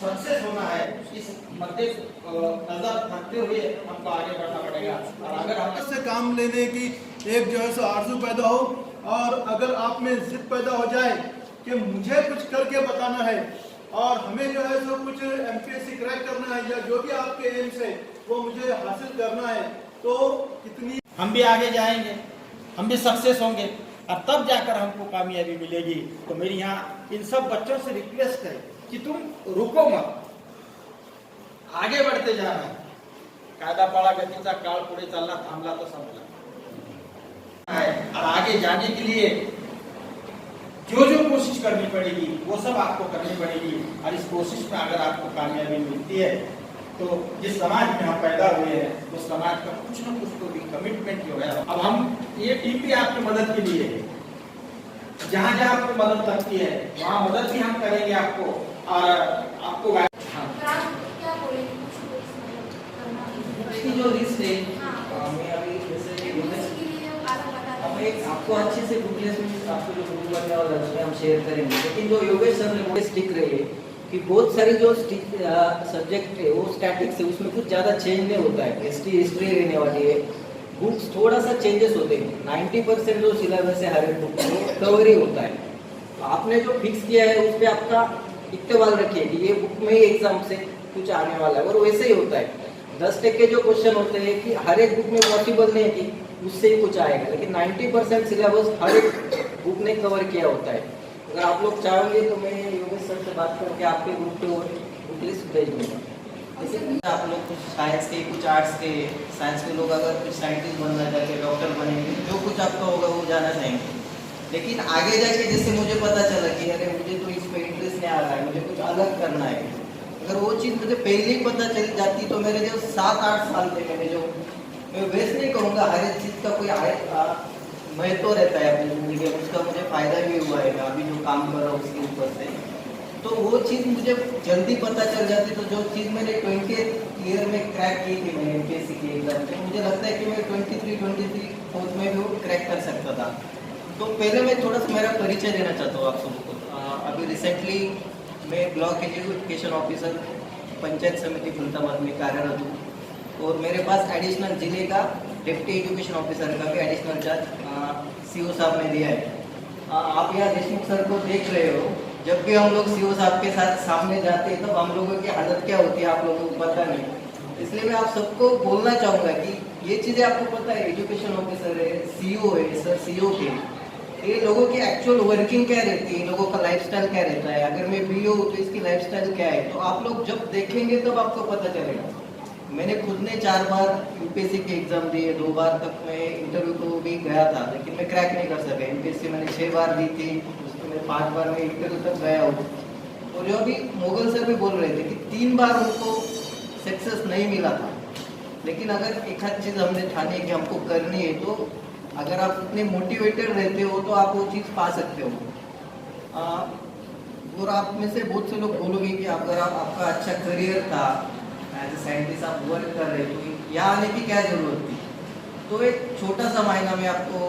Success होना है, इस मध्य नजर रखते हुए हमको आगे बढ़ना पड़ेगा। और अगर हम से काम लेने की एक जो है सो आरज़ू पैदा हो, और अगर आप में जिद पैदा हो जाए कि मुझे कुछ करके बताना है और हमें जो है सो कुछ एमपीएससी क्रैक करना है, या जो भी आपके एम्स है वो मुझे हासिल करना है, तो कितनी हम भी आगे जाएंगे, हम भी सक्सेस होंगे, और तब जाकर हमको कामयाबी मिलेगी। तो मेरी यहाँ इन सब बच्चों से रिक्वेस्ट है कि तुम रुको मत, आगे बढ़ते जाना। कायदा पाळा गतीचा काळ पुढे चालला, थांबला तो संपला है। और आगे जाने के लिए जो जो कोशिश करनी पड़ेगी वो सब आपको करनी पड़ेगी। और इस कोशिश में अगर आपको कामयाबी मिलती है तो जिस समाज में हम पैदा हुए हैं उस समाज का कुछ न कुछ तो भी कमिटमेंट जो है। अब हम ये टीम भी आपकी मदद के लिए है, जहाँ जहाँ आपको मदद लगती है वहाँ मदद भी हम करेंगे आपको, और आपको जो लिस्ट है मैं अभी जैसे आपको अच्छे से बुक लिस्ट आपको जो बुक बनने वाला है हम शेयर करेंगे। लेकिन जो योगेश सर ने मुझे लिख रहे हैं कि बहुत सारी जो सब्जेक्ट है वो स्टैटिक्स है, उसमें कुछ ज़्यादा चेंज नहीं होता है। हिस्ट्री रहने वाली है, बुक्स थोड़ा सा चेंजेस होते हैं। 90% जो सिलेबस है हर एक बुक में कवर ही होता है। आपने जो फिक्स किया है उस पर आपका इत्तेवाल रखिए कि ये बुक में ही एग्जाम से कुछ आने वाला है, और वैसे ही होता है। 10% जो क्वेश्चन होते हैं कि हर एक बुक में पॉसिबल नहीं है कि उससे ही कुछ आएगा, लेकिन 90% सिलेबस हर एक बुक ने कवर किया होता है। अगर आप लोग चाहोगे तो मैं योगेश सर से बात करके आपके ग्रुप पे बुक लिस्ट भेज दूँगा। जैसे आप लोग कुछ साइंस के, कुछ आर्ट्स के, साइंस के लोग अगर कुछ साइंटिस्ट बनना चाहते, डॉक्टर बनेंगे, जो कुछ आपका होगा वो जाना चाहेंगे। लेकिन आगे जाके जैसे मुझे पता चला कि अरे मुझे तो इस पर इंटरेस्ट नहीं आ रहा है, मुझे कुछ अलग करना है, अगर वो चीज़ मुझे पहले ही पता चल जाती तो मेरे जो 7-8 साल थे मैंने जो, मैं वेस्ट नहीं कहूँगा, हर एक चीज़ का कोई महत्व रहता है अपनी ज़िंदगी में, उसका मुझे फ़ायदा भी हुआ है। मैं अभी जो काम कर रहा हूँ उसके ऊपर से, तो वो चीज़ मुझे जल्दी पता चल जाती। तो जो चीज़ मैंने 20th ईयर में क्रैक की थी मैंने एमपीएससी के एग्जाम में, मुझे लगता है कि मैं 23 में भी वो क्रैक कर सकता था। तो पहले मैं थोड़ा सा मेरा परिचय देना चाहता हूँ आप सबको। अभी रिसेंटली मैं ब्लॉक एजुकेशन ऑफिसर पंचायत समिति फुलताबाद में कार्यरत हूँ, और मेरे पास एडिशनल जिले का डिप्टी एजुकेशन ऑफिसर का भी एडिशनल चार्ज सीओ साहब ने दिया है। आप यहाँ देशमुख सर को देख रहे हो, जब भी हम लोग सीओ साहब के साथ सामने जाते हैं तब हम लोगों की हालत क्या होती है आप लोगों को पता नहीं। इसलिए मैं आप सबको बोलना चाहूँगा कि ये चीज़ें आपको पता है, एजुकेशन ऑफिसर है, सीओ है, सर सीओ थे, ये लोगों की एक्चुअल वर्किंग क्या रहती है, लोगों का लाइफस्टाइल क्या रहता है। अगर मैं बीओ हूँ तो इसकी लाइफस्टाइल क्या है, तो आप लोग जब देखेंगे तब आपको पता चलेगा। मैंने खुद ने 4 बार यूपीएससी के एग्जाम दिए, 2 बार तक मैं इंटरव्यू को भी गया था, लेकिन मैं क्रैक नहीं कर सका। एमपीएससी मैंने 6 बार दी थी, उसमें मैं 5 बार में इंटरव्यू तक गया हूँ। और जो अभी मोगल सर भी बोल रहे थे कि 3 बार उनको सक्सेस नहीं मिला था, लेकिन अगर एक आध चीज़ हमने ठानी कि हमको करनी है, तो अगर आप इतने मोटिवेटेड रहते हो तो आप वो चीज़ पा सकते हो। और आप में से बहुत से लोग बोलोगे कि अगर आपका अच्छा करियर था, एज ए साइंटिस्ट आप वर्क कर रहे तो यहाँ आने की क्या ज़रूरत थी। तो एक छोटा सा मायना मैं आपको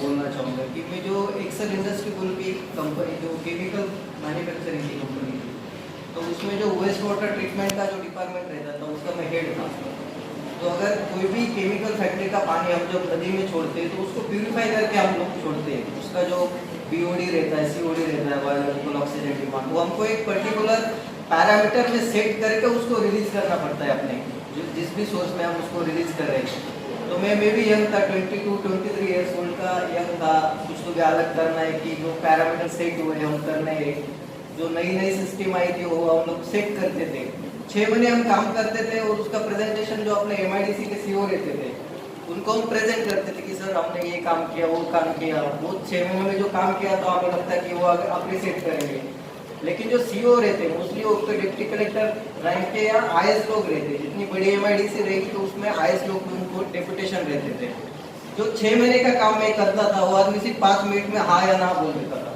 बोलना चाहूँगा कि मैं जो एक्सेल इंडस्ट्री बोल की कंपनी, जो केमिकल मैन्युफैक्चरिंग की कंपनी थी, तो उसमें जो वेस्ट वाटर ट्रीटमेंट का जो डिपार्टमेंट रहता था उसका मैं हेड था। तो अगर कोई भी केमिकल फैक्ट्री का पानी हम जब नदी में छोड़ते हैं तो उसको प्यूरिफाई करके हम लोग छोड़ते हैं। उसका जो बीओडी रहता है, सीओडी रहता है, बायोलॉजिकल ऑक्सीजन डिमांड, वो हमको एक पर्टिकुलर पैरामीटर में सेट करके उसको रिलीज करना पड़ता है अपने जिस भी सोर्स में हम उसको रिलीज कर रहे हैं। तो मैं भी यंग था, 22-23 ईयर्स ओल्ड का यंग था। कुछ तो भी अलग करना है कि जो पैरामीटर सेट हुए हम करने हैं, जो नई नई सिस्टम आई थी वो हम लोग सेट करते थे। 6 महीने हम काम करते थे, और उसका प्रेजेंटेशन जो अपने एमआईडीसी के सीओ रहते थे उनको हम प्रेजेंट करते थे कि सर हमने ये काम किया, वो काम किया। वो 6 महीने में जो काम किया तो हमें लगता है कि वो अप्रिशिएट करेंगे। लेकिन जो सीओ रहते मोस्टली वो तो डिप्टी कलेक्टर रैंक के या आईएएस लोग रहते। जितनी बड़ी एमआईडीसी रहेगी तो उसमें आईएएस लोग उनको डेपुटेशन रहते थे। जो 6 महीने का काम मैं करता था वो आदमी सिर्फ 5 मिनट में हाँ या ना बोल देता था।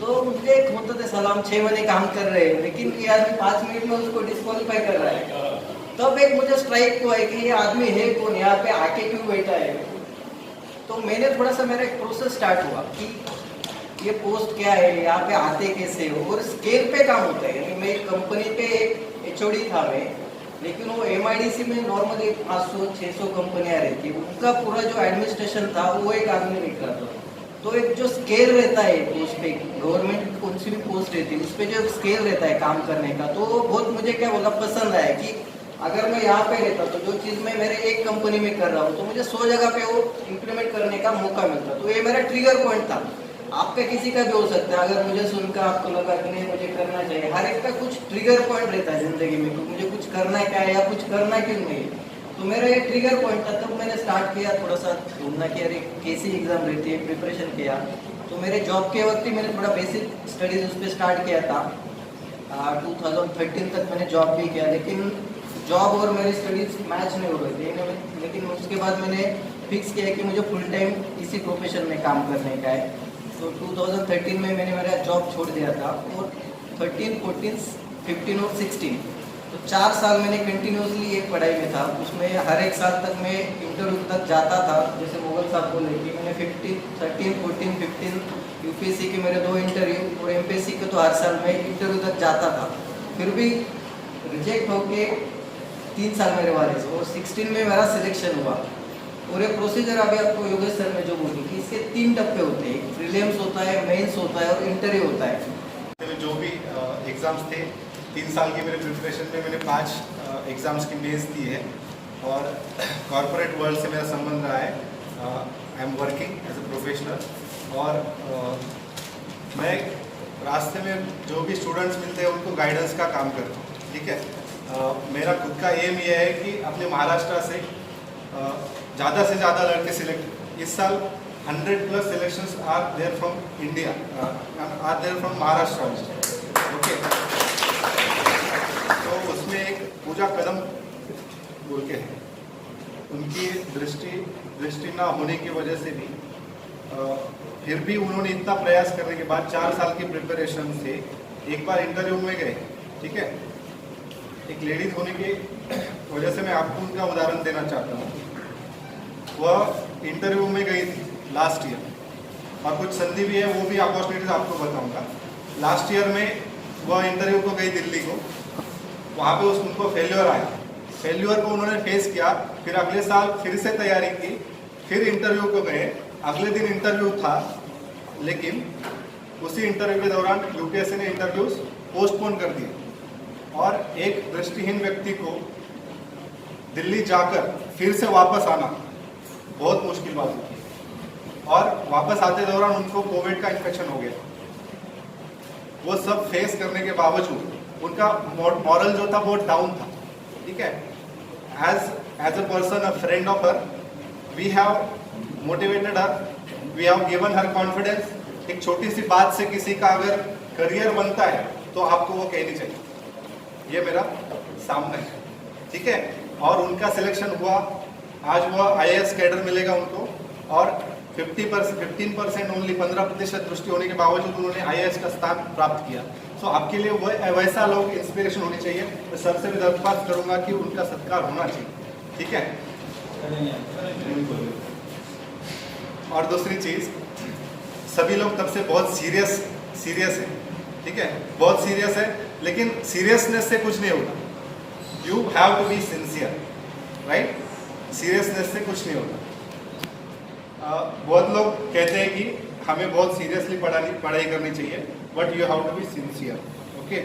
तो मुझे एक होता था सलाम 6 महीने काम कर रहे हैं, लेकिन ये आदमी 5 मिनट में उसको डिस्क्वालीफाई कर रहा है। तब एक मुझे स्ट्राइक हुआ है कि ये आदमी है कौन, यहाँ पे आके क्यों बैठा है। तो मैंने थोड़ा सा मेरा एक प्रोसेस स्टार्ट हुआ कि ये पोस्ट क्या है, यहाँ पे आते कैसे हो, और स्केल पे काम होता है। यानी मैं कंपनी पे एक एचओडी था मैं, लेकिन वो एमआईडीसी में नॉर्मली 500-600 कंपनियां रहती है, उनका पूरा जो एडमिनिस्ट्रेशन था वो एक आदमी नहीं करता। तो एक जो स्केल रहता है पोस्ट पे, गवर्नमेंट कौन सी भी पोस्ट रहती है उस पर जो स्केल रहता है काम करने का, तो वो बहुत मुझे क्या बोला पसंद आया कि अगर मैं यहाँ पे रहता तो जो चीज़ मैं मेरे एक कंपनी में कर रहा हूँ तो मुझे 100 जगह पे वो इम्प्लीमेंट करने का मौका मिलता। तो ये मेरा ट्रिगर पॉइंट था। आपका किसी का भी हो सकता है, अगर मुझे सुनकर आपको लगा कि नहीं मुझे करना चाहिए, हर एक का कुछ ट्रिगर पॉइंट रहता है जिंदगी में कि मुझे कुछ करना है क्या या कुछ करना क्यों नहीं। तो मेरा ये ट्रिगर पॉइंट था, तब मैंने स्टार्ट किया थोड़ा सा ढूंढना कि अरे कैसी एग्जाम रहती है, प्रिपरेशन किया। तो मेरे जॉब के वक्त ही मैंने थोड़ा बेसिक स्टडीज उस पर स्टार्ट किया था। 2013 तक मैंने जॉब भी किया, लेकिन जॉब और मेरी स्टडीज मैच नहीं हो रही थी। लेकिन उसके बाद मैंने फिक्स किया कि मुझे फुल टाइम इसी प्रोफेशन में काम करने का है। तो 2013 में मैंने मेरा जॉब छोड़ दिया था, और 13, 14, 15 और 16 तो 4 साल मैंने कंटिन्यूसली एक पढ़ाई में था। उसमें हर एक साल तक मैं इंटरव्यू तक जाता था। जैसे मुगल साहब बोले कि मैंने 13, 14, 15 यूपीएससी के मेरे 2 इंटरव्यू और एमपीएससी के तो हर साल मैं इंटरव्यू तक जाता था, फिर भी रिजेक्ट होके 3 साल मेरे वाले से, और 16 में मेरा सिलेक्शन हुआ। और ये प्रोसीजर अभी आपको योगेश सर ने जो बोली कि इसके 3 टप्पे होते हैं, प्रीलिम्स होता है, मेंस होता है और इंटरव्यू होता है। जो भी एग्ज़ाम्स थे 3 साल की मेरे प्रिपरेशन में मैंने 5 एग्ज़ाम्स की मेंस दी है, और कॉर्पोरेट वर्ल्ड से मेरा संबंध रहा है। I am working as a professional, और मैं रास्ते में जो भी स्टूडेंट्स मिलते हैं उनको गाइडेंस का काम करता हूँ। ठीक है, मेरा खुद का एम ये है कि अपने महाराष्ट्र से ज़्यादा से ज़्यादा लड़के सिलेक्ट, इस साल 100+ selections are there from India, are there from Maharashtra. Okay, तो उसमें एक पूजा कदम बोल के है, उनकी दृष्टि ना होने की वजह से भी फिर भी उन्होंने इतना प्रयास करने के बाद 4 साल की प्रिपरेशन से एक बार इंटरव्यू में गए। ठीक है, एक लेडीज होने की वजह से मैं आपको उनका उदाहरण देना चाहता हूँ। वह इंटरव्यू में गई थी लास्ट ईयर, और कुछ संधि भी है, वो भी अपॉर्चुनिटीज आपको बताऊंगा। लास्ट ईयर में वह इंटरव्यू को गई दिल्ली को, वहाँ पे उनको फेल्योर आया। फेल्योर को उन्होंने फेस किया, फिर अगले साल फिर से तैयारी की, फिर इंटरव्यू को गए। अगले दिन इंटरव्यू था, लेकिन उसी इंटरव्यू के दौरान यूपीएससी ने इंटरव्यूज पोस्टपोन कर दिए, और एक दृष्टिहीन व्यक्ति को दिल्ली जाकर फिर से वापस आना बहुत मुश्किल बात होती है। और वापस आते दौरान उनको कोविड का इन्फेक्शन हो गया। वो सब फेस करने के बावजूद उनका मॉरल जो था बहुत डाउन था। ठीक है, as a person, a friend of her, we have motivated her, we have given her confidence. एक छोटी सी बात से किसी का अगर करियर बनता है तो आपको वो कहनी चाहिए, ये मेरा सामने है। ठीक है, और उनका सिलेक्शन हुआ। आज वह आईएएस कैडर मिलेगा उनको, और 15% ओनली 15% दृष्टि होने के बावजूद उन्होंने आईएएस का स्थान प्राप्त किया। सो आपके लिए वह वैसा लोग इंस्पिरेशन होनी चाहिए। मैं सबसे भी दरख्वास्त करूंगा कि उनका सत्कार होना चाहिए। ठीक है, और दूसरी चीज, सभी लोग तब से बहुत सीरियस है। ठीक है, बहुत सीरियस है, लेकिन सीरियसनेस से कुछ नहीं होता। You have to be sincere, right? Seriousness से कुछ नहीं होता। बहुत लोग कहते हैं कि हमें बहुत सीरियसली पढ़ाई करनी चाहिए, but you have to be sincere. Okay,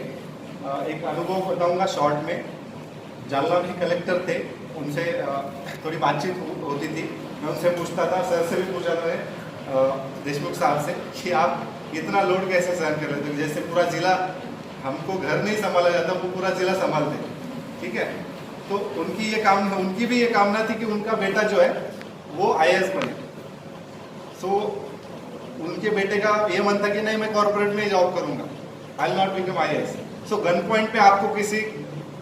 एक अनुभव बताऊंगा शॉर्ट में। जालना के कलेक्टर थे, उनसे थोड़ी बातचीत होती थी। मैं उनसे पूछता था, सर से भी पूछा मैंने देशमुख साहब से, कि आप इतना लोड कैसे सहन कर लेते हैं? जैसे पूरा जिला, हमको घर नहीं संभाला जाता, वो पूरा जिला संभालते। ठीक है, तो उनकी भी ये कामना थी कि उनका बेटा जो है वो आईएएस बने। सो उनके बेटे का ये मन था कि नहीं, मैं कॉर्पोरेट में जॉब करूंगा, I will not become IAS. So gun point पे आपको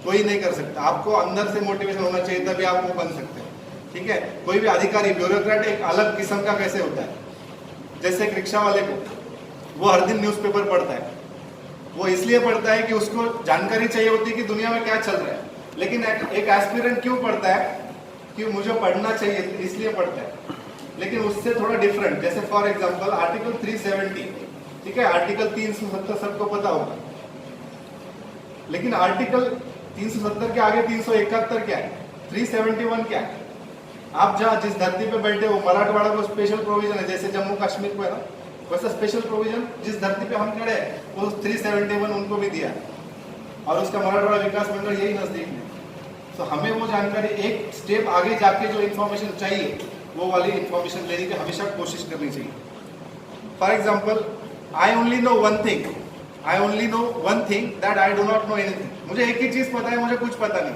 कोई नहीं कर सकता, आपको अंदर से मोटिवेशन होना चाहिए, तभी आप वो बन सकते हैं। ठीक है, कोई भी अधिकारी, ब्यूरोक्रेट एक अलग किस्म का कैसे होता है? जैसे एक रिक्शा वाले को, वो हर दिन न्यूज़पेपर पढ़ता है। वो इसलिए पढ़ता है कि उसको जानकारी चाहिए होती है कि दुनिया में क्या चल रहा है। लेकिन एक एस्पिरेंट क्यों पढ़ता है? कि मुझे पढ़ना चाहिए इसलिए पढ़ता है। लेकिन उससे थोड़ा डिफरेंट, जैसे फॉर एग्जांपल आर्टिकल 370 ठीक है, आर्टिकल 370 सबको पता होगा, लेकिन आर्टिकल 370 के आगे 371 क्या है, 371 क्या है? आप जहां जिस धरती पे बैठे हो, मराठवाड़ा को स्पेशल प्रोविजन है, जैसे जम्मू कश्मीर को है ना, वैसा स्पेशल प्रोविजन जिस धरती पे हम खड़े हैं वो 371 उनको भी दिया है, और उसका मराठवाड़ा विकास मंडल यही नजदीक है। तो हमें वो जानकारी एक स्टेप आगे जाके जो इन्फॉर्मेशन चाहिए वो वाली इन्फॉर्मेशन लेने की हमेशा कोशिश करनी चाहिए। For example, I only know one thing that I do not know anything. मुझे एक ही चीज पता है, मुझे कुछ पता नहीं,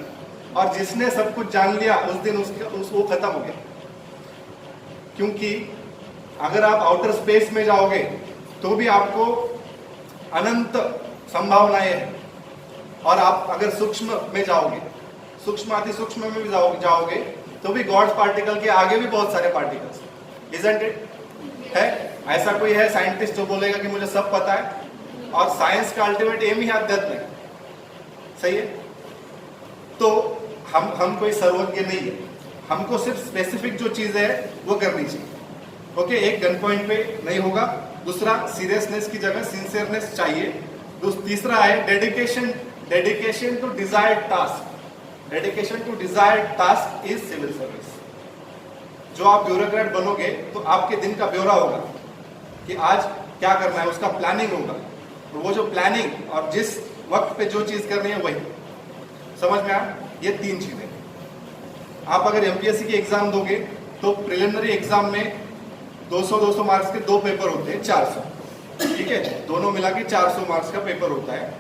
और जिसने सब कुछ जान लिया उस दिन वो खत्म हो गया। क्योंकि अगर आप आउटर स्पेस में जाओगे तो भी आपको अनंत संभावनाएं हैं, और आप अगर सूक्ष्म में जाओगे, सूक्ष्म अति सूक्ष्म में भी जाओगे तो भी गॉड्स पार्टिकल के आगे भी बहुत सारे पार्टिकल्स, इजंट इट? है ऐसा कोई है साइंटिस्ट जो बोलेगा कि मुझे सब पता है? और साइंस का अल्टीमेट एम ही है अध्यात्म, सही है? तो हम कोई सर्वज्ञ नहीं है, हमको सिर्फ स्पेसिफिक जो चीज है वो करनी चाहिए। ओके, एक गन पॉइंट पे नहीं होगा। दूसरा, सीरियसनेस की जगह सिंसियरनेस चाहिए। तीसरा है dedication to desired task. Dedication to desired task is civil service. जो आप ब्यूरोक्रेट बनोगे तो आपके दिन का ब्यौरा होगा कि आज क्या करना है, उसका प्लानिंग होगा। तो वो जो प्लानिंग और जिस वक्त पे जो चीज करनी है वही, समझ में आया? ये तीन चीजें। आप अगर एमपीएससी की एग्जाम दोगे तो प्रिलिमिनरी एग्जाम में 200 मार्क्स के 2 पेपर होते हैं, 400, ठीक है, दोनों मिला के 400 मार्क्स का पेपर होता है।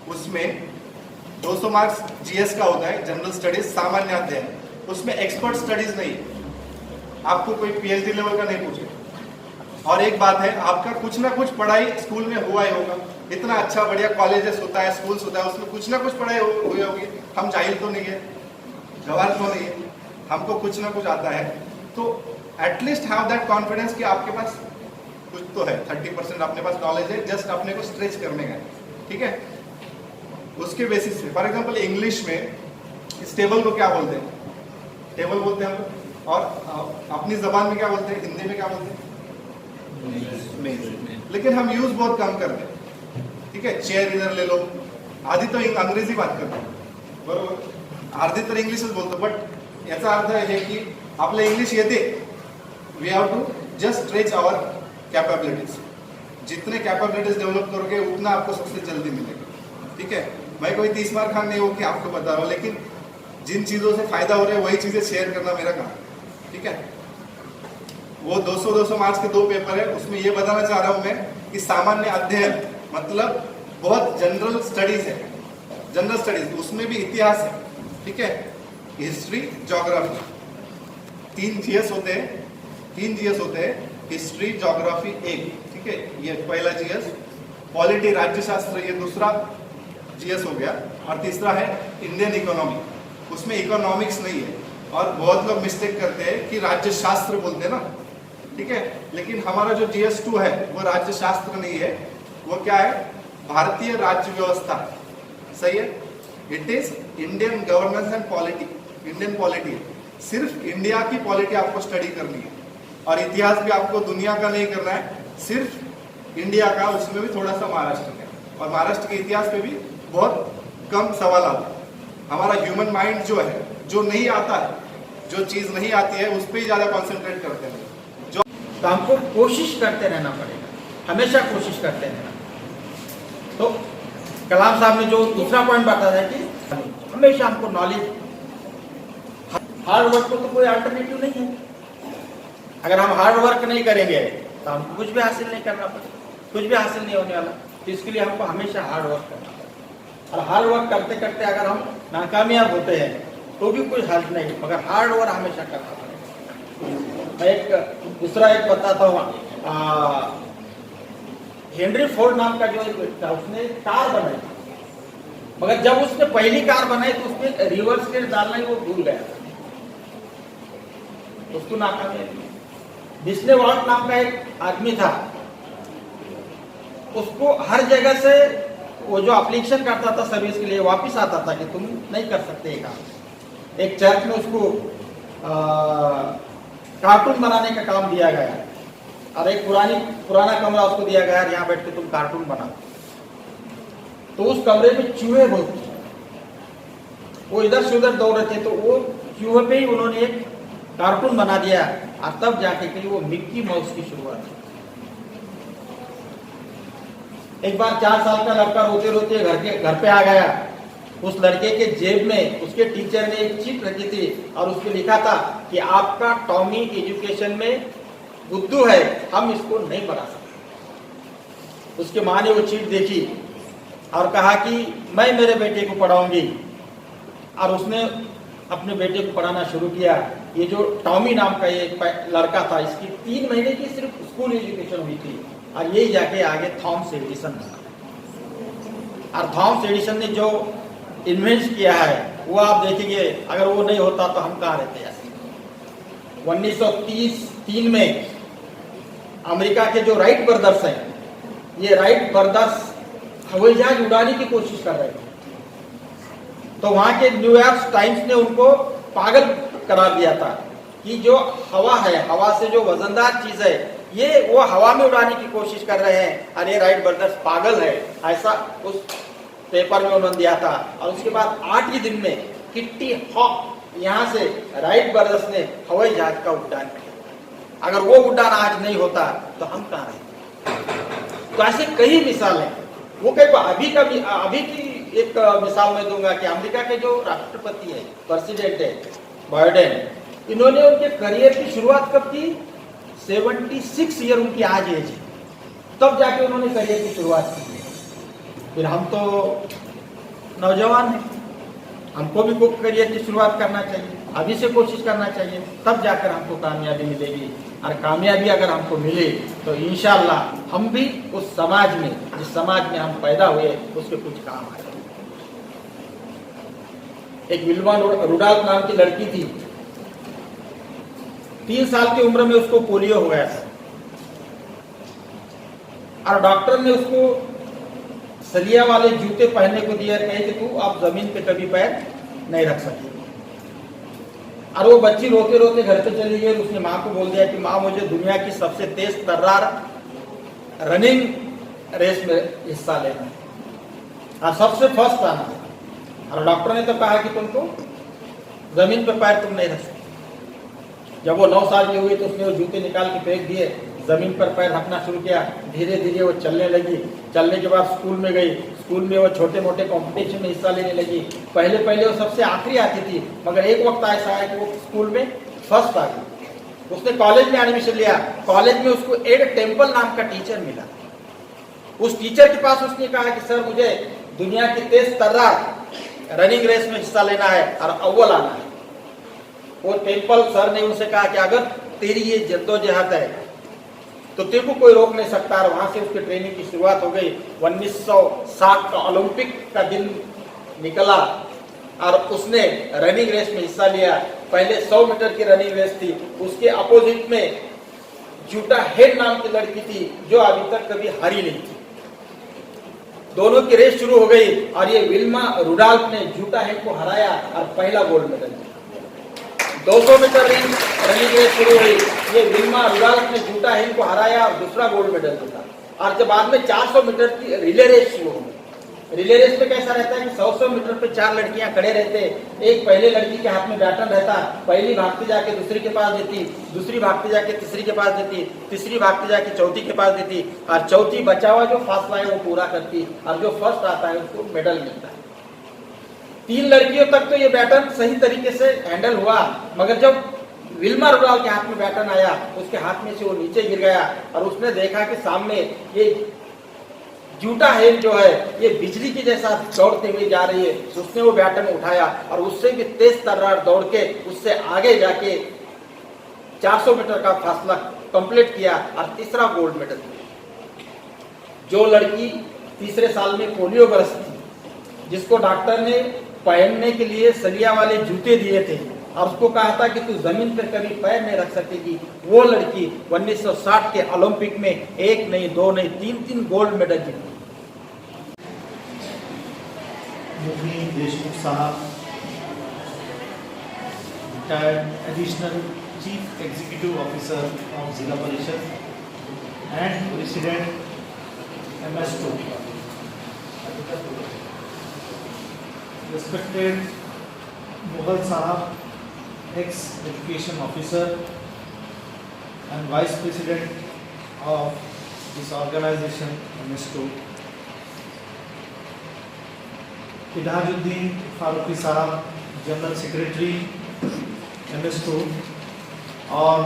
उसमें 200 मार्क्स जीएस का होता है, जनरल स्टडीज, सामान्य अध्ययन। उसमें एक्सपर्ट स्टडीज नहीं है, आपको कोई पीएचडी लेवल का नहीं पूछे। और एक बात है, आपका कुछ ना कुछ पढ़ाई स्कूल में हुआ ही होगा। इतना अच्छा बढ़िया कॉलेजेस होता है, स्कूल्स होता है, उसमें कुछ ना कुछ पढ़ाई हुई होगी। हम जाहिल तो नहीं है, गवार तो नहीं है, हमको कुछ ना कुछ आता है। तो एटलीस्ट हैव दैट कॉन्फिडेंस कि आपके पास कुछ तो है, 30% अपने पास नॉलेज है, जस्ट अपने को स्ट्रेच करने का, ठीक है? उसके बेसिस पे फॉर एग्जांपल इंग्लिश में इस टेबल को क्या बोलते हैं? टेबल बोलते हैं हम। और अपनी जबान में क्या बोलते हैं? हिंदी में क्या बोलते हैं? लेकिन हम यूज बहुत कम करते हैं, ठीक है? चेयर इधर ले लो, आधी तो अंग्रेजी बात करते हैं, बरोबर, अर्धी तर इंग्लिशच बोलतो। बट याचा अर्थ आहे की आपलं इंग्लिश येते, we have to just stretch our capabilities. जितने कैपेबिलिटीज डेवलप करोगे उतना आपको सक्सेस जल्दी मिलेगा, ठीक है? मैं कोई 30 मार खान नहीं हूँ कि आपको बता रहा हूँ, लेकिन जिन चीजों से फायदा हो रहा है वही चीजें शेयर करना मेरा काम, ठीक है? वो 200 मार्क्स के 2 पेपर है, उसमें ये बताना चाह रहा हूं मैं कि सामान्य अध्ययन मतलब बहुत जनरल स्टडीज है, जनरल स्टडीज, उसमें भी इतिहास है, ठीक है? हिस्ट्री, ज्योग्राफी, 3 जीएस होते हैं, हिस्ट्री, ज्योग्राफी एक, ठीक है, ये पहला जीएस। पॉलिटी, राज्यशास्त्र, ये दूसरा जीएस हो गया। और तीसरा है इंडियन इकोनॉमी, उसमें इकोनॉमिक्स नहीं है, और बहुत लोग मिस्टेक करते हैं कि राज्यशास्त्र बोलते हैं ना, ठीक है? लेकिन हमारा जो जीएस2 है वो राज्यशास्त्र नहीं है, वो क्या है? भारतीय राज्य व्यवस्था, सही है? It is Indian governance and polity, Indian polity. सिर्फ इंडिया की पॉलिटी आपको स्टडी करनी है, और इतिहास भी आपको दुनिया का नहीं करना है, सिर्फ इंडिया का, उसमें भी थोड़ा सा महाराष्ट्र का। और महाराष्ट्र के इतिहास पे भी बहुत कम सवाल आते हैं। हमारा ह्यूमन माइंड जो है, जो नहीं आता है, जो चीज नहीं आती है उस पर ही ज्यादा कॉन्सेंट्रेट करते हैं। जो तो हमको कोशिश करते रहना पड़ेगा, हमेशा कोशिश करते रहना। तो कलाम साहब ने जो दूसरा पॉइंट बताया कि हमेशा हमको नॉलेज, हार्ड वर्क को तो कोई अल्टरनेटिव नहीं है। अगर हम हार्ड वर्क नहीं करेंगे तो हमको कुछ भी हासिल नहीं करना पड़ेगा, कुछ भी हासिल नहीं होने वाला। तो इसके लिए हमको हमेशा हार्ड वर्क करना पड़ेगा, और हार्ड वर्क करते करते अगर हम नाकामयाब होते हैं तो भी कोई हल नहीं, मगर हार्ड वर्क हमेशा करना पड़ेगा। मैं एक दूसरा एक बताता हूँ, हेनरी फोर्ड नाम का जो एक व्यक्ति था, उसने कार बनाई, मगर जब उसने पहली कार बनाई तो उसमें रिवर्स गेयर डालना ही वो भूल गया, उसको नाकामयाबी। डिस्ने वॉल्ट नाम का एक आदमी था, उसको हर जगह से वो जो एप्लीकेशन करता था सर्विस के लिए वापस आता था कि तुम नहीं कर सकते ये काम। एक चर्च में उसको कार्टून बनाने का काम दिया गया, और एक पुराना कमरा उसको दिया गया, यहाँ बैठ के तुम कार्टून बनाओ। तो उस कमरे में चूहे बहुत थे, वो इधर से उधर दौड़ रहे थे, तो वो चूहे पे ही उन्होंने एक कार्टून बना दिया, और तब जाके के वो मिक्की माउस की शुरुआत हुई। एक बार 4 साल का लड़का रोते रोते घर पे आ गया। उस लड़के के जेब में उसके टीचर ने एक चिट रखी थी और उसमें लिखा था कि आपका टॉमी एजुकेशन में बुद्धू है, हम इसको नहीं पढ़ा सकते। उसके माँ ने वो चिट देखी और कहा कि मैं मेरे बेटे को पढ़ाऊंगी, और उसने अपने बेटे को पढ़ाना शुरू किया। ये जो टॉमी नाम का ये लड़का था, इसकी 3 महीने की सिर्फ स्कूल एजुकेशन हुई थी, और यही जाके आगे थॉमस एडिसन बना। और थॉमस एडिसन ने जो इन्वेंट किया है वो आप देखेंगे, अगर वो नहीं होता तो हम कहाँ रहते ऐसे। 1933 में अमेरिका के जो राइट ब्रदर्स हैं, ये राइट ब्रदर्स हवाई जहाज उड़ाने की कोशिश कर रहे थे, तो वहां के न्यूयॉर्क टाइम्स ने उनको पागल करार दिया था कि जो हवा है, हवा से जो वजनदार चीज है, ये वो हवा में उड़ाने की कोशिश कर रहे हैं, और ये राइट ब्रदर्स पागल है, ऐसा उस पेपर में उन्होंने दिया था। और उसके बाद 8 ही दिन में किट्टी हॉक यहाँ से राइट ब्रदर्स ने हवाई जहाज का उड़ान किया। अगर वो उड़ान आज नहीं होता तो हम कहाँ रहते। तो ऐसे कई मिसाल हैं। वो कई अभी की एक मिसाल मैं दूंगा कि अमेरिका के जो राष्ट्रपति है, प्रेसिडेंट है बाइडेन, इन्होंने उनके करियर की शुरुआत कब की? 76 ईयर उनकी आज एज है, तब जाके उन्होंने करियर की शुरुआत की। फिर हम तो नौजवान हैं, हमको भी करियर की शुरुआत करना चाहिए, अभी से कोशिश करना चाहिए, तब जाकर हमको कामयाबी मिलेगी। और कामयाबी अगर हमको मिले तो इंशाअल्लाह हम भी उस समाज में, जिस समाज में हम पैदा हुए, उसके कुछ काम आए। एक विल्मा रुडॉल्फ नाम की लड़की थी, 3 साल की उम्र में उसको पोलियो हो गया था, और डॉक्टर ने उसको सलिया वाले जूते पहनने को दिया, कहे कि तू अब जमीन पे कभी पैर नहीं रख सकेगी। और वो बच्ची रोते रोते घर पे चली गई। उसने माँ को बोल दिया कि माँ, मुझे दुनिया की सबसे तेज तर्रार रनिंग रेस में हिस्सा लेना है और सबसे फर्स्ट आना है। और डॉक्टर ने तो कहा कि तुमको जमीन पे पैर तुम नहीं रख सकते। जब वो 9 साल की हुई तो उसने वो जूते निकाल के फेंक दिए, जमीन पर पैर रखना शुरू किया। धीरे धीरे वो चलने लगी। चलने के बाद स्कूल में गई। स्कूल में वो छोटे मोटे कंपटीशन में हिस्सा लेने लगी। पहले वो सबसे आखिरी आती थी, मगर एक वक्त ऐसा है कि वो स्कूल में फर्स्ट आ गई। उसने कॉलेज में एडमिशन लिया। कॉलेज में उसको एड टेम्पल नाम का टीचर मिला। उस टीचर के पास उसने कहा कि सर, मुझे दुनिया की तेज तर्रार रनिंग रेस में हिस्सा लेना है और अव्वल आना है। वो टेम्पल सर ने उनसे कहा कि अगर तेरी ये जद्दोजहद है तो तेरे को कोई रोक नहीं सकता। और वहां से उसकी ट्रेनिंग की शुरुआत हो गई। 1960 का ओलंपिक का दिन निकला और उसने रनिंग रेस में हिस्सा लिया। पहले 100 मीटर की रनिंग रेस थी। उसके अपोजिट में जूटा हेड नाम की लड़की थी जो अभी तक कभी हारी नहीं थी। दोनों की रेस शुरू हो गई और ये विल्मा रुडॉल्फ ने जूटा हेड को हराया और पहला गोल्ड मेडल जीता। 200 मीटर रनिंग रेस शुरू हुई। ये विल्मा रुडॉल्फ ने जूटा हेड को हराया और दूसरा गोल्ड मेडल जीता। और जब बाद में 400 मीटर की रिले रेस शुरू हुई। रिले रेस में कैसा रहता है कि 100 मीटर पे 4 लड़कियां खड़े रहते। एक पहले लड़की के हाथ में बैटन रहता। पहली भागती जाके दूसरी के पास देती, दूसरी भागती जाके तीसरी के पास देती, तीसरी भागती जाके चौथी के पास देती और चौथी बचा हुआ जो फासला है वो पूरा करती और जो फर्स्ट आता है उसको मेडल मिलता है। 3 लड़कियों तक तो ये बैटन सही तरीके से हैंडल हुआ, मगर जब विल्मा रुडॉल्फ के हाथ में बैटन आया उसके हाथ में से वो नीचे गिर गया और उसने देखा कि सामने ये जूटा हेड जो है ये बिजली की जैसा दौड़ते हुए जा रही है। उसने वो बैटन उठाया और उससे भी तेज तर्रार दौड़ के उससे आगे जाके 400 मीटर का फासला कंप्लीट किया और तीसरा गोल्ड मेडल। जो लड़की तीसरे साल में पोलियोग्रस्त थी, जिसको डॉक्टर ने पहनने के लिए सलिया वाले जूते दिए थे और उसको कहा था कि तू जमीन पर कभी पैर नहीं रख सकेगी, वो लड़की 1960 के ओलंपिक में 1 नहीं 2 नहीं 3 गोल्ड मेडल जीती। योगी देशमुख साहब, retired additional chief executive officer of जिला परिषद, and President MS2. Respected Mughal Sahab, ex-education officer and Vice President of this organization MS2. इलाजुद्दीन Farooqui साहब, जनरल सेक्रेटरी MS2, और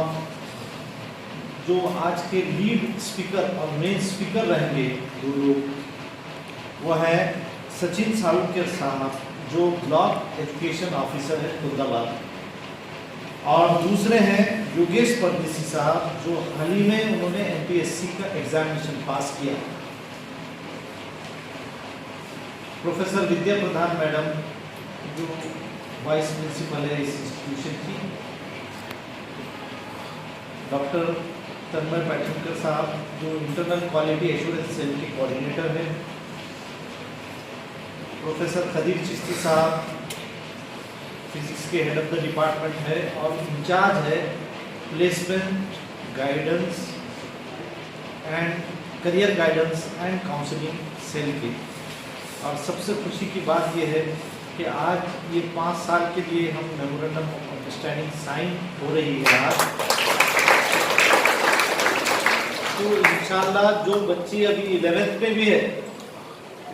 जो आज के लीड स्पीकर और मेन स्पीकर रहेंगे दो लोग, वो है सचिन सालुंके साहब जो ब्लॉक एजुकेशन ऑफिसर है खुर्दाबाद, और दूसरे हैं योगेश परदेसी साहब जो हाल ही में उन्होंने MPSC का एग्जामिनेशन पास किया। प्रोफेसर विद्या प्रधान मैडम जो वाइस प्रिंसिपल है इस इंस्टीट्यूशन की, डॉक्टर तन्मय पैठनकर साहब जो इंटरनल क्वालिटी एश्योरेंस सेल के कोऑर्डिनेटर हैं, प्रोफेसर खदीर चिश्ती साहब फिजिक्स के हेड ऑफ द डिपार्टमेंट है और इंचार्ज है placement guidance and career guidance and counselling cell के। और सबसे खुशी की बात यह है कि आज ये 5 साल के लिए हम मेमोरेंडम ऑफ अंडरस्टैंडिंग साइन हो रही है आज। तो इंशाल्लाह जो बच्ची अभी 11th में भी है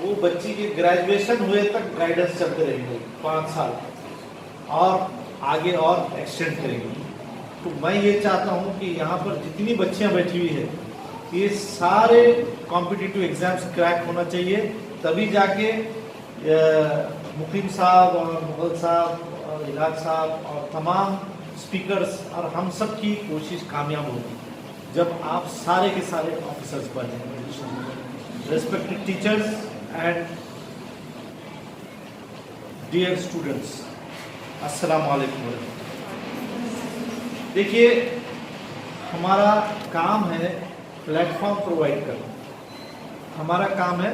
वो बच्ची के ग्रेजुएशन हुए तक गाइडेंस चलते रहेंगे 5 साल, और आगे और एक्सटेंड करेंगे। तो मैं ये चाहता हूँ कि यहाँ पर जितनी बच्चियाँ बैठी हुई है ये सारे कॉम्पिटिटिव एग्जाम्स क्रैक होना चाहिए, तभी जाके मुकीम साहब और मुगल साहब और इलाज साहब और तमाम स्पीकर्स और हम सब की कोशिश कामयाब होगी जब आप सारे के सारे ऑफिसर्स बने। Respected teachers and dear students, अस्सलाम वालेकुम। देखिए, हमारा काम है प्लेटफॉर्म प्रोवाइड करना, हमारा काम है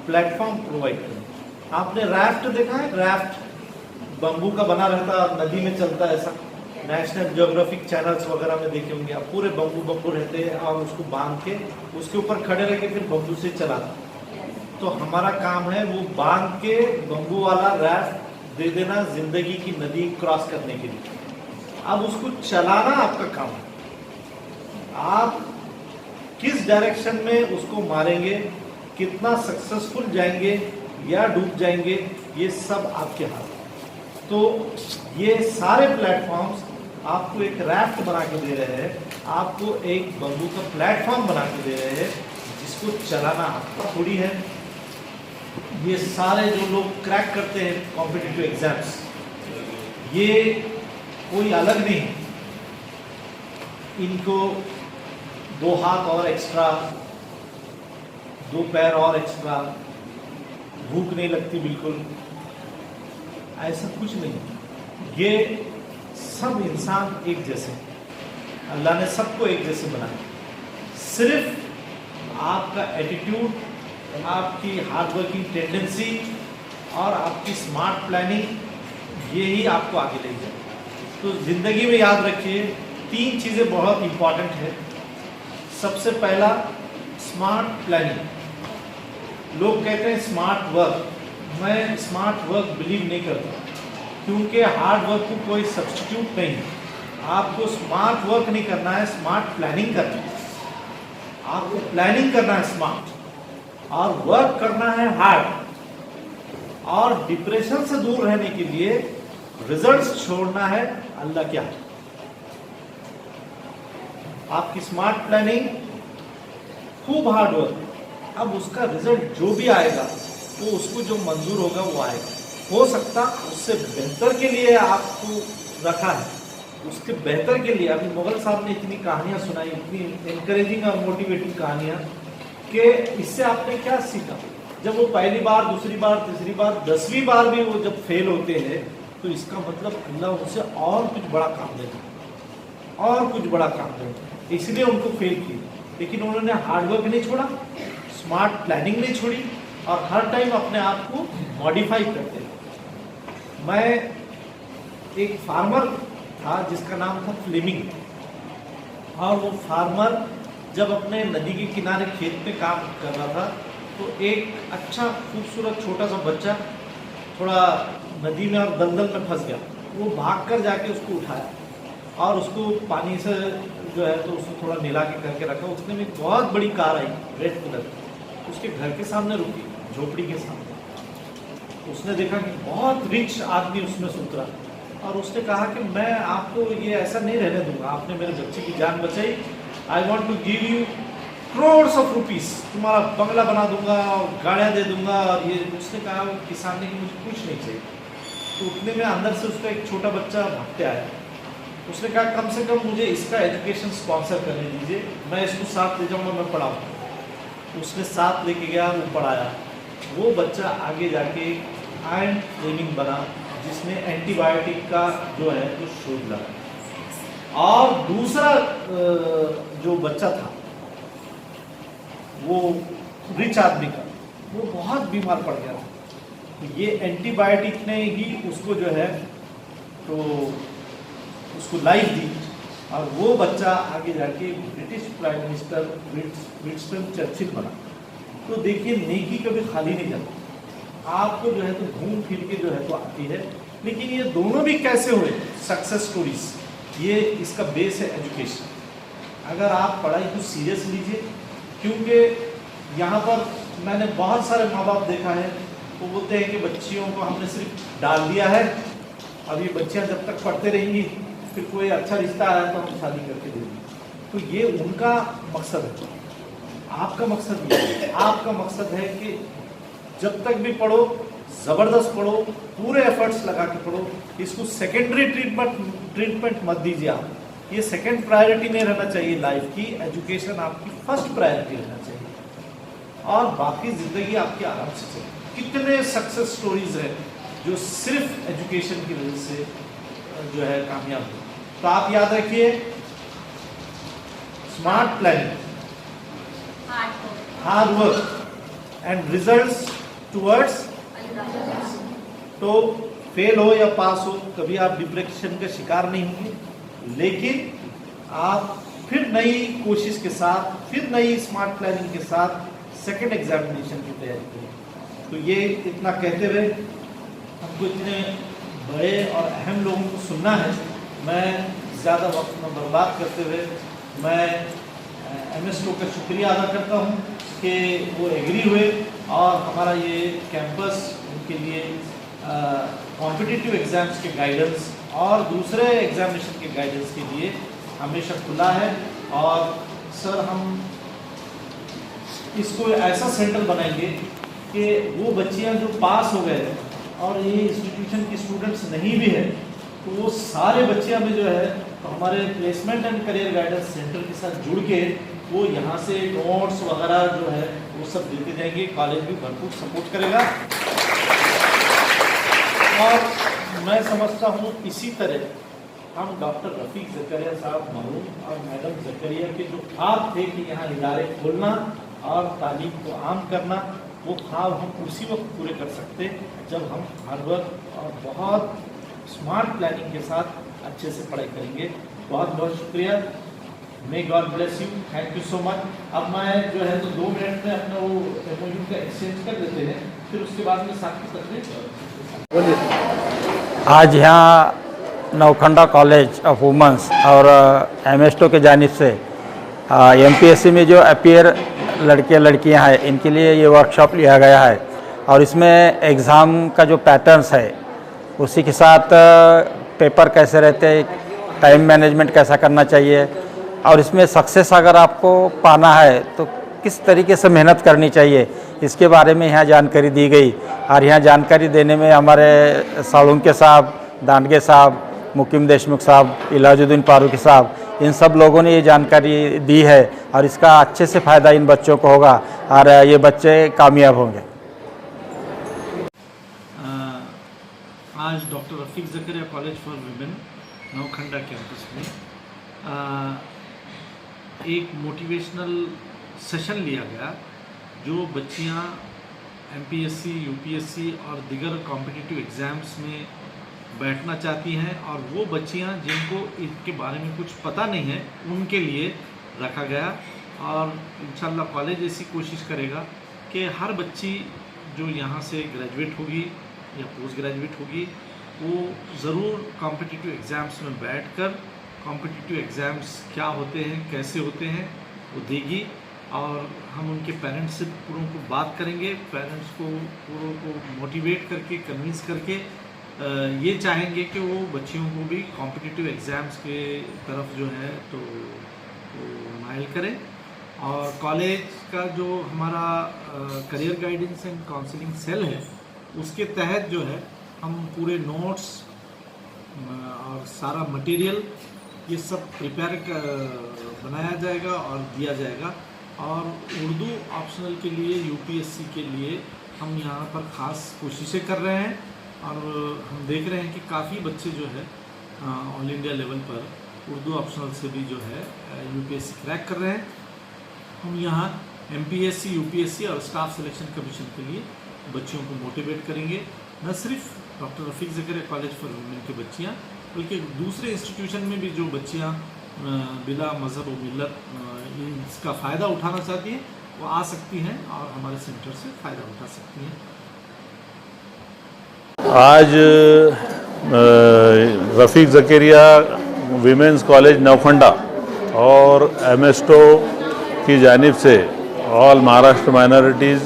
प्लेटफॉर्म प्रोवाइड करना। आपने राफ्ट देखा है? राफ्ट बम्बू का बना रहता है, नदी में चलता है, ऐसा नेशनल ज्योग्राफिक चैनल्स वगैरह में देखे होंगे आप, पूरे बम्बू रहते हैं और उसको बांध के उसके ऊपर खड़े रह के फिर बम्बू से चलाता। तो हमारा काम है वो बांध के बम्बू वाला राफ्ट दे देना जिंदगी की नदी क्रॉस करने के लिए। अब उसको चलाना आपका काम है, आप किस डायरेक्शन में उसको मारेंगे, कितना सक्सेसफुल जाएंगे या डूब जाएंगे, ये सब आपके हाथ है। तो ये सारे प्लेटफॉर्म्स आपको एक राफ्ट बना के दे रहे हैं, आपको एक बम्बू का प्लेटफॉर्म बना के दे रहे हैं जिसको चलाना आपका थोड़ी है। ये सारे जो लोग क्रैक करते हैं कॉम्पिटिटिव एग्जाम्स, ये कोई अलग नहीं, इनको 2 हाथ और एक्स्ट्रा, 2 पैर और एक्स्ट्रा, भूख नहीं लगती बिल्कुल, ऐसा कुछ नहीं। ये सब इंसान एक जैसे, अल्लाह ने सबको एक जैसे बनाया। सिर्फ आपका एटीट्यूड, आपकी हार्ड वर्किंग टेंडेंसी और आपकी स्मार्ट प्लानिंग, ये ही आपको आगे ले जाए। तो ज़िंदगी में याद रखिए 3 चीज़ें बहुत इम्पॉर्टेंट है। सबसे पहला स्मार्ट प्लानिंग। लोग कहते हैं स्मार्ट वर्क, मैं स्मार्ट वर्क बिलीव नहीं करता, क्योंकि हार्ड वर्क को कोई सब्स्टिट्यूट नहीं है। आपको स्मार्ट वर्क नहीं करना है, स्मार्ट प्लानिंग करना है। आपको प्लानिंग करना है स्मार्ट, और वर्क करना है हार्ड। और डिप्रेशन से दूर रहने के लिए रिजल्ट्स छोड़ना है अल्लाह के हाथ। आपकी स्मार्ट प्लानिंग, खूब हार्ड वर्क, अब उसका रिजल्ट जो भी आएगा वो उसको जो मंजूर होगा वो आएगा। हो सकता उससे बेहतर के लिए आपको रखा है, उसके बेहतर के लिए। अभी मुगल साहब ने इतनी कहानियां सुनाई, इतनी एनकरेजिंग और मोटिवेटिंग कहानियां, कि इससे आपने क्या सीखा। जब वो पहली बार, दूसरी बार, तीसरी बार, 10वीं बार भी वो जब फेल होते हैं तो इसका मतलब अल्लाह उनसे और कुछ बड़ा काम देता है, और कुछ बड़ा काम देता है, इसलिए उनको फेल किए। लेकिन उन्होंने हार्ड वर्क नहीं छोड़ा, स्मार्ट प्लानिंग नहीं छोड़ी, और हर टाइम अपने आप को मॉडिफाई करते हैं। मैं एक फार्मर था जिसका नाम था फ्लेमिंग, और वो फार्मर जब अपने नदी के किनारे खेत में काम कर रहा था तो एक अच्छा खूबसूरत छोटा सा बच्चा थोड़ा नदी में और दलदल में फंस गया। वो भाग कर जाके उसको उठाया और उसको पानी से जो है तो उसको थोड़ा मिला के करके रखा। उतने में बहुत बड़ी कार आई रेड कलर की, उसके घर के सामने रुकी, झोपड़ी के सामने। उसने देखा कि बहुत रिच आदमी उसमें से उतरा और उसने कहा कि मैं आपको ये ऐसा नहीं रहने दूंगा, आपने मेरे बच्चे की जान बचाई, I want to give you crores of rupees, तुम्हारा बंगला बना दूंगा और गाड़ियाँ दे दूंगा। और ये उसने कहा वो किसान ने कि मुझे कुछ नहीं चाहिए। तो उतने में अंदर से उसका एक छोटा बच्चा भागते आया। उसने कहा कम से कम मुझे इसका एजुकेशन स्पॉन्सर करने दीजिए, मैं इसको साथ ले जाऊँगा, मैं पढ़ाऊँगा। उसने साथ लेके गया, वो पढ़ाया। वो बच्चा आगे जाके आयरन ट्रेनिंग बना जिसने एंटीबायोटिक का जो है तो शोध लगा। और दूसरा जो बच्चा था वो रिच आदमी का, वो बहुत बीमार पड़ गया था। तो ये एंटीबायोटिक ने ही उसको जो है तो उसको लाइफ दी और वो बच्चा आगे जाके British prime minister Winston Churchill बना। तो देखिए नेकी कभी खाली नहीं जाती, आपको जो है तो घूम फिर के जो है तो आती है। लेकिन ये दोनों भी कैसे हुए सक्सेस स्टोरीज, ये इसका बेस है एजुकेशन। अगर आप पढ़ाई को सीरियस लीजिए, क्योंकि यहाँ पर मैंने बहुत सारे माँ बाप देखा है वो बोलते हैं कि बच्चियों को हमने सिर्फ डाल दिया है, अब ये बच्चियाँ जब तक पढ़ते रहेंगी फिर कोई अच्छा रिश्ता आया तो हम शादी करके देंगे। तो ये उनका मकसद है। आपका मकसद ये है, आपका मकसद है कि जब तक भी पढ़ो, ज़बरदस्त पढ़ो, पूरे एफर्ट्स लगा के पढ़ो। इसको सेकेंडरी ट्रीटमेंट मत दीजिए आप। ये सेकंड प्रायोरिटी नहीं रहना चाहिए लाइफ की, एजुकेशन आपकी फर्स्ट प्रायोरिटी रहना चाहिए और बाकी ज़िंदगी आपकी आराम से चले। कितने सक्सेस स्टोरीज हैं जो सिर्फ एजुकेशन की वजह से जो है कामयाब हुए। तो आप याद रखिए, smart planning, hard work and results towards. तो फेल हो या पास हो, कभी आप डिप्रेशन का शिकार नहीं होंगे, लेकिन आप फिर नई कोशिश के साथ, फिर नई स्मार्ट प्लानिंग के साथ सेकंड एग्जामिनेशन की तैयारी करें। तो ये इतना कहते हुए हमको इतने बड़े और अहम लोगों को सुनना है, मैं ज़्यादा वक्त न बर्बाद करते हुए मैं एमएसटो का शुक्रिया अदा करता हूँ कि वो एग्री हुए और हमारा ये कैंपस उनके लिए कॉम्पिटिटिव एग्ज़ाम्स के गाइडेंस और दूसरे एग्जामिनेशन के गाइडेंस के लिए हमेशा खुला है। और सर हम इसको ऐसा सेंटर बनाएंगे कि वो बच्चियां जो पास हो गए और ये इंस्टीट्यूशन की स्टूडेंट्स नहीं भी है तो वो सारे बच्चियां में जो है तो हमारे placement and career guidance centre के साथ जुड़ के वो यहाँ से नोट्स वगैरह जो है वो सब देते जाएंगे। कॉलेज भी भरपूर सपोर्ट करेगा और मैं समझता हूँ इसी तरह हम डॉक्टर रफ़ीक ज़करिया साहब मरहूम और मैडम ज़करिया के जो ख्वाब थे कि यहाँ इदारे खोलना और तालीम को आम करना, वो ख्वाब हम उसी वक्त पूरे कर सकते जब हम हार्ड वर्क और बहुत स्मार्ट प्लानिंग के साथ अच्छे से पढ़ाई करेंगे। बहुत बहुत शुक्रिया, may God bless you, thank you so much. अब मैं जो है तो 2 मिनट में अपना वो MOU का एक्सचेंज कर देते हैं, फिर उसके बाद में साथ आज यहाँ नौखंडा कॉलेज ऑफ वुमेंस और एमएसटो के जानिब से MPSC में जो अपियर लड़के लड़कियां हैं इनके लिए ये वर्कशॉप लिया गया है और इसमें एग्ज़ाम का जो पैटर्न्स है उसी के साथ पेपर कैसे रहते हैं, टाइम मैनेजमेंट कैसा करना चाहिए और इसमें सक्सेस अगर आपको पाना है तो किस तरीके से मेहनत करनी चाहिए, इसके बारे में यहाँ जानकारी दी गई। और यहाँ जानकारी देने में हमारे सालुंके साहब, दांडगे साहब, मुकीम देशमुख साहब, इलाजुद्दीन फारूकी साहब, इन सब लोगों ने ये जानकारी दी है और इसका अच्छे से फ़ायदा इन बच्चों को होगा और ये बच्चे कामयाब होंगे। आज doctor Rafiq Zakaria college for women Naukhanda campus में एक मोटिवेशनल सेशन लिया गया। जो बच्चियां MPSC, UPSC और दीगर कॉम्पिटिटिव एग्ज़ाम्स में बैठना चाहती हैं और वो बच्चियां जिनको इनके बारे में कुछ पता नहीं है उनके लिए रखा गया। और इंशाल्लाह कॉलेज ऐसी कोशिश करेगा कि हर बच्ची जो यहाँ से ग्रेजुएट होगी या पोस्ट ग्रेजुएट होगी वो ज़रूर कॉम्पिटिटिव एग्ज़ाम्स में बैठकर कॉम्पिटिटिव एग्ज़ाम्स क्या होते हैं, कैसे होते हैं वो देगी। और हम उनके पेरेंट्स से पूरों को बात करेंगे, पेरेंट्स को पूरों को मोटिवेट करके कन्विंस करके ये चाहेंगे कि वो बच्चियों को भी कॉम्पिटिटिव एग्ज़ाम्स के तरफ जो है तो माइल करें। और कॉलेज का जो हमारा career guidance and counselling cell है उसके तहत जो है हम पूरे नोट्स और सारा मटेरियल ये सब प्रिपेयर बनाया जाएगा और दिया जाएगा। और उर्दू ऑप्शनल के लिए यूपीएससी के लिए हम यहाँ पर ख़ास कोशिशें कर रहे हैं और हम देख रहे हैं कि काफ़ी बच्चे जो है ऑल इंडिया लेवल पर उर्दू ऑप्शनल से भी जो है यूपीएससी क्रैक कर रहे हैं। हम यहाँ एमपीएससी, यूपीएससी और स्टाफ सिलेक्शन कमीशन के लिए बच्चियों को मोटिवेट करेंगे, न सिर्फ doctor Rafiq Zakaria college for women की बच्चियाँ बल्कि दूसरे इंस्टीट्यूशन में भी जो बच्चियाँ बिला मज़हब व मिल्लत इसका फ़ायदा उठाना चाहती हैं वो आ सकती हैं और हमारे सेंटर से फ़ायदा उठा सकती हैं। आज रफ़ीक ज़करिया वीमेंस कॉलेज नौखंडा और एमएस्टो की जानिब से all Maharashtra minorities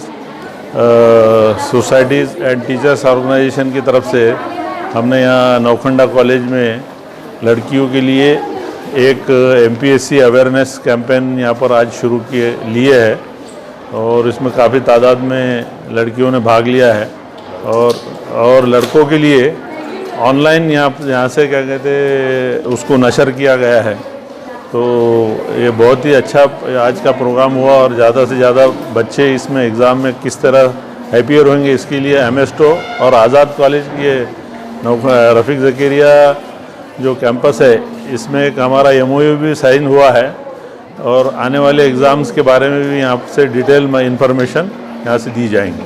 societies and teachers organisation की तरफ से हमने यहाँ नौखंडा कॉलेज में लड़कियों के लिए एक एमपीएससी अवेयरनेस कैंपेन यहाँ पर आज शुरू लिए है और इसमें काफ़ी तादाद में लड़कियों ने भाग लिया है। और लड़कों के लिए ऑनलाइन यहाँ से क्या कहते उसको नशर किया गया है। तो ये बहुत ही अच्छा आज का प्रोग्राम हुआ और ज़्यादा से ज़्यादा बच्चे इसमें एग्ज़ाम में किस तरह हैप्पियर होंगे इसके लिए एमएस्टो और आज़ाद कॉलेज के रफ़ीक ज़करिया जो कैंपस है इसमें एक हमारा एमओयू भी साइन हुआ है और आने वाले एग्ज़ाम्स के बारे में भी यहाँ से डिटेल में इंफॉर्मेशन यहाँ से दी जाएंगी।